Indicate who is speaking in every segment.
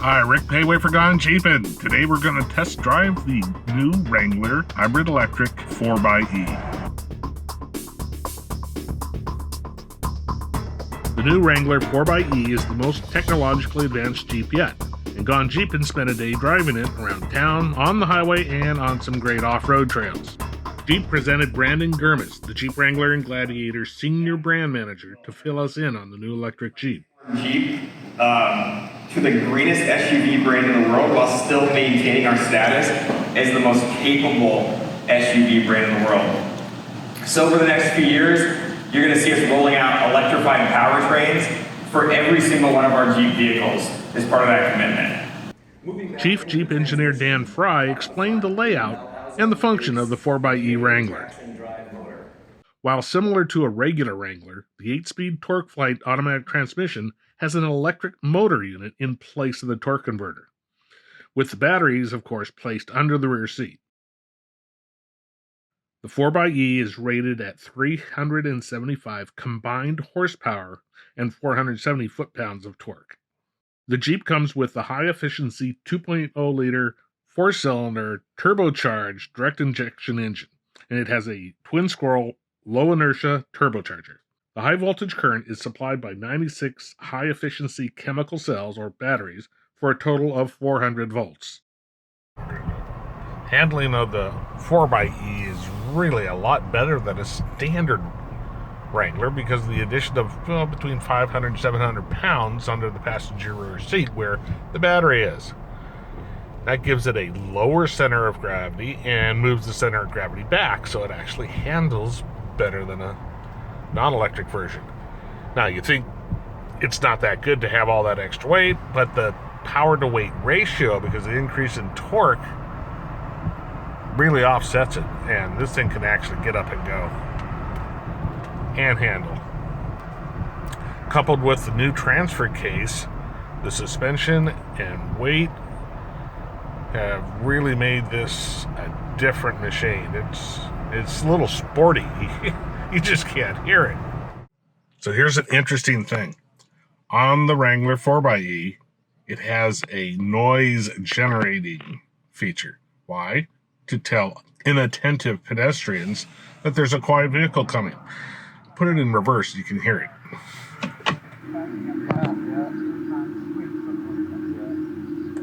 Speaker 1: Hi, Rick Péwé for Gone-Gpn. Today we're going to test drive the new Wrangler Hybrid Electric 4xe. The new Wrangler 4xe is the most technologically advanced Jeep yet, and Gone-Gpn spent a day driving it around town, on the highway, and on some great off-road trails. Jeep presented Brandon Girmus, the Jeep Wrangler and Gladiator Senior Brand Manager, to fill us in on the new electric Jeep.
Speaker 2: Jeep to the greenest SUV brand in the world while still maintaining our status as the most capable SUV brand in the world. So over the next few years, you're going to see us rolling out electrified powertrains for every single one of our Jeep vehicles as part of that commitment.
Speaker 1: Chief Jeep Engineer Dan Fry explained the layout and the function of the 4xe Wrangler. While similar to a regular Wrangler, the 8-speed TorqueFlite automatic transmission has an electric motor unit in place of the torque converter, with the batteries, of course, placed under the rear seat. The 4xe is rated at 375 combined horsepower and 470 foot-pounds of torque. The Jeep comes with the high-efficiency 2.0-liter, 4-cylinder, turbocharged direct-injection engine, and it has a twin-squirrel low-inertia turbocharger. The high-voltage current is supplied by 96 high-efficiency chemical cells, or batteries, for a total of 400 volts. Handling of the 4xe is really a lot better than a standard Wrangler because of the addition of between 500 and 700 pounds under the passenger rear seat where the battery is. That gives it a lower center of gravity and moves the center of gravity back, so it actually handles better than a non-electric version. Now, you think it's not that good to have all that extra weight, but the power-to-weight ratio, because of the increase in torque, really offsets it, and this thing can actually get up and go and handle. Coupled with the new transfer case, the suspension and weight have really made this a different machine. It's a little sporty. You just can't hear it. So here's an interesting thing. On the Wrangler 4xe, it has a noise generating feature. Why? To tell inattentive pedestrians that there's a quiet vehicle coming. Put it in reverse, you can hear it.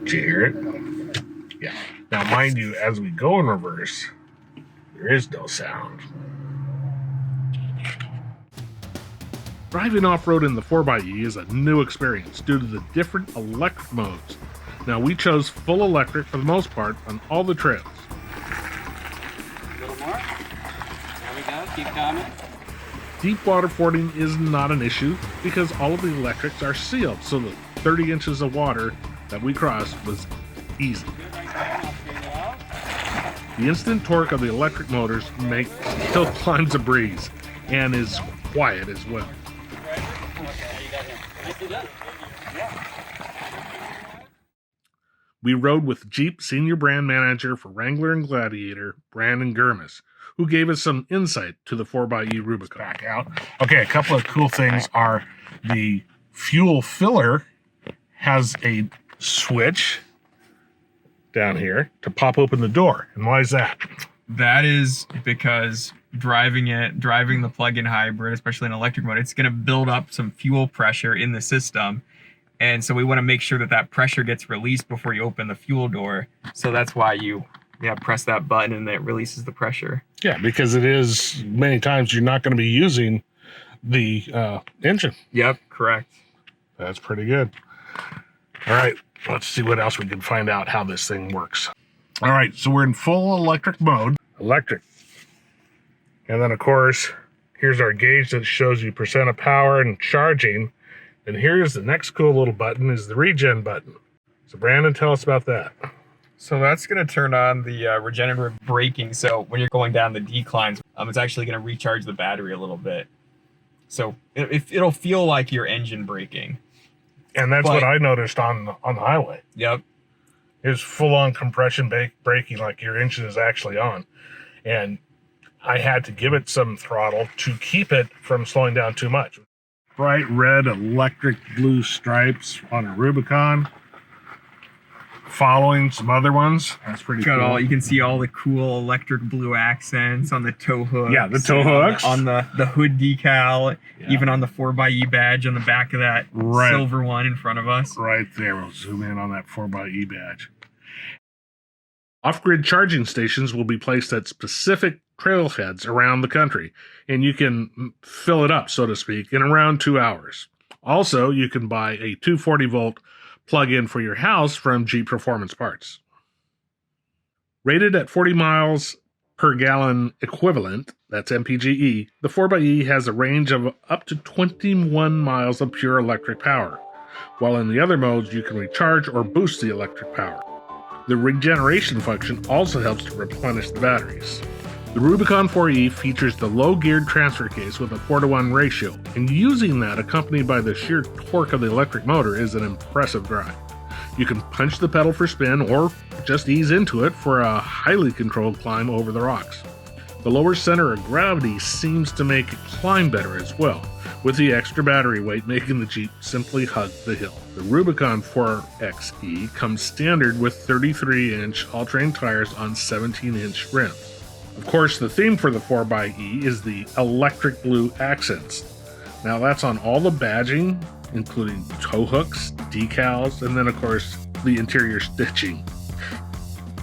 Speaker 1: Did you hear it? Yeah. Now, mind you, as we go in reverse, there is no sound. Driving off-road in the 4xe is a new experience due to the different electric modes. Now, we chose full electric for the most part on all the trails.
Speaker 3: A little more. There we go. Keep coming.
Speaker 1: Deep water fording is not an issue because all of the electrics are sealed, so the 30 inches of water that we crossed was easy. The instant torque of the electric motors makes hill climbs a breeze and is quiet as well. We rode with Jeep Senior Brand Manager for Wrangler and Gladiator, Brandon Girmus, who gave us some insight to the 4xe Rubicon. Back out. Okay, a couple of cool things are the fuel filler has a switch down here to pop open the door. And why is that?
Speaker 4: That is because driving the plug-in hybrid, especially in electric mode, it's going to build up some fuel pressure in the system. And so we want to make sure that that pressure gets released before you open the fuel door. So that's why you press that button and it releases the pressure.
Speaker 1: Yeah, because it is many times you're not going to be using the engine.
Speaker 4: Yep, correct.
Speaker 1: That's pretty good. All right, let's see what else we can find out how this thing works. All right, so we're in full electric mode. Electric. And then, of course, here's our gauge that shows you percent of power and charging. And here's the next cool little button is the Regen Button. So, Brandon, tell us about that.
Speaker 4: So that's going to turn on the regenerative braking. So when you're going down the declines, it's actually going to recharge the battery a little bit. So it'll feel like your engine braking.
Speaker 1: And that's what I noticed on the highway.
Speaker 4: Yep.
Speaker 1: It's full-on compression braking like your engine is actually on. And I had to give it some throttle to keep it from slowing down too much. Bright red electric blue stripes on a Rubicon. following some other ones. That's pretty
Speaker 4: Got
Speaker 1: cool.
Speaker 4: all, you can see all the cool electric blue accents on the tow hooks.
Speaker 1: Yeah, the tow hooks.
Speaker 4: On the hood decal,
Speaker 1: Yeah.
Speaker 4: even on the 4xe badge on the back of that
Speaker 1: Right.
Speaker 4: silver one in front of us.
Speaker 1: Right there. We'll zoom in on that 4xe badge. Off-grid charging stations will be placed at specific trailheads around the country, and you can fill it up, so to speak, in around 2 hours. Also, you can buy a 240-volt plug-in for your house from Jeep Performance Parts. Rated at 40 miles per gallon equivalent, that's MPGE, the 4xe has a range of up to 21 miles of pure electric power, while in the other modes you can recharge or boost the electric power. The regeneration function also helps to replenish the batteries. The Rubicon 4e features the low-geared transfer case with a 4-to-1 ratio, and using that accompanied by the sheer torque of the electric motor is an impressive drive. You can punch the pedal for spin or just ease into it for a highly controlled climb over the rocks. The lower center of gravity seems to make it climb better as well, with the extra battery weight making the Jeep simply hug the hill. The Rubicon 4xe comes standard with 33-inch all-terrain tires on 17-inch rims. Of course, the theme for the 4xe is the electric blue accents. Now that's on all the badging, including tow hooks, decals, and then of course the interior stitching.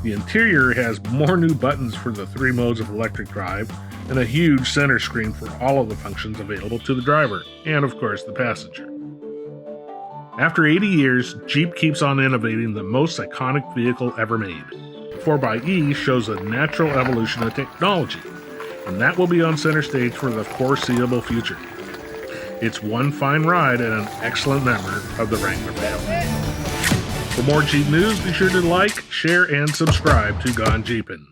Speaker 1: The interior has more new buttons for the 3 modes of electric drive, and a huge center screen for all of the functions available to the driver, and of course the passenger. After 80 years, Jeep keeps on innovating the most iconic vehicle ever made. The 4xe shows a natural evolution of technology, and that will be on center stage for the foreseeable future. It's one fine ride and an excellent member of the Wrangler family. For more Jeep news, be sure to like, share, and subscribe to Gone-Gpn.